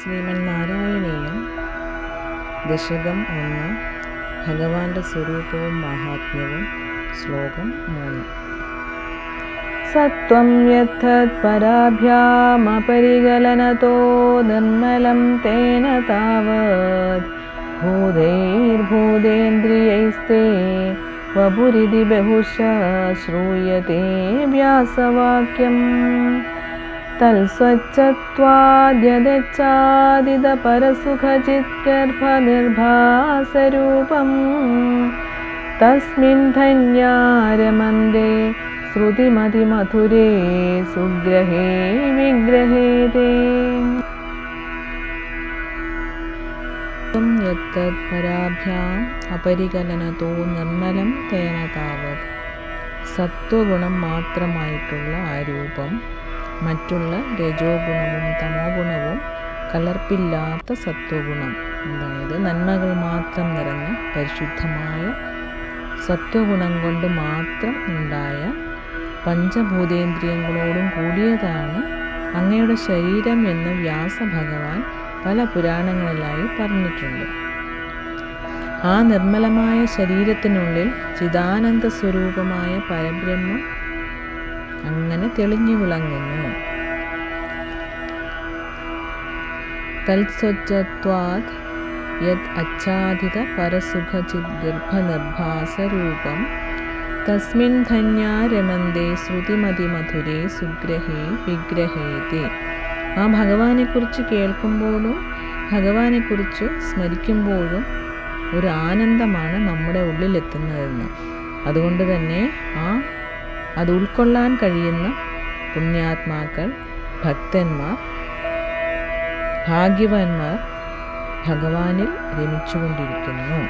ശ്രീമന്നാരായണീയം ദശകം 1 ഭഗവാന്റെ സ്വരൂപവും മാഹാത്മ്യവും. ശ്ലോകം 3. സത്വം യത്തത് പരാഭ്യാമപരിഗലനതോ നിർമ്മലം തേന താവത് ഭൂതൈർഭൂതേന്ദ്രിയൈസ്തേ വപുരിതി ബഹുശഃ ശ്രൂയത്തെ വ്യാസവാക്യം. തൽസ്വച്ഛത്വാദ്യദച്ചാദിതപരസുഖചിദ്ഗർഭനിർഭാസരൂപം തസ്മിൻ ധന്യാ രമന്തെ ശ്രുതിമതിമധുരേ സുഗ്രഹേ വിഗ്രഹേ തേ. യത്തത് പരാഭ്യാം അപരികലനതോ നിർമ്മലം തേന താവത്. സത്വഗുണം മാത്രമായിട്ടുള്ള ആ രൂപം മറ്റുള്ള രജോ ഗുണവും തമോ ഗുണവും കലർപ്പില്ലാത്ത സത്വഗുണം, അതായത് നന്മകൾ മാത്രം നിറഞ്ഞ പരിശുദ്ധമായ സത്വഗുണം കൊണ്ട് മാത്രം ഉണ്ടായ പഞ്ചഭൂതേന്ദ്രിയങ്ങളോടും കൂടിയതാണ് അങ്ങയുടെ ശരീരം എന്ന് വ്യാസഭഗവാൻ പല പുരാണങ്ങളിലായി പറഞ്ഞിട്ടുണ്ട്. ആ നിർമ്മലമായ ശരീരത്തിനുള്ളിൽ ചിദാനന്ദ സ്വരൂപമായ പരബ്രഹ്മം അങ്ങനെ തെളിഞ്ഞു വിളങ്ങുന്നു. തൽസ്വച്ഛത്വാത് യത് അച്ഛാദിത പരസുഖചിദ്ഗർഭനിർഭാസരൂപം തസ്മിൻ ധന്യാ രമന്തെ ശ്രുതിമതിമധുരേ സുഗ്രഹേ വിഗ്രഹേ തേ. ആ ഭഗവാനെക്കുറിച്ച് കേൾക്കുമ്പോഴും ഭഗവാനെക്കുറിച്ച് സ്മരിക്കുമ്പോഴും ഒരു ആനന്ദമാണ് നമ്മുടെ ഉള്ളിലെത്തുന്നതെന്ന്. അതുകൊണ്ട് തന്നെ അത് ഉൾക്കൊള്ളാൻ കഴിയുന്ന പുണ്യാത്മാക്കൾ, ഭക്തന്മാർ, ഭാഗ്യവാന്മാർ ഭഗവാനിൽ രമിച്ചുകൊണ്ടിരിക്കുന്നു.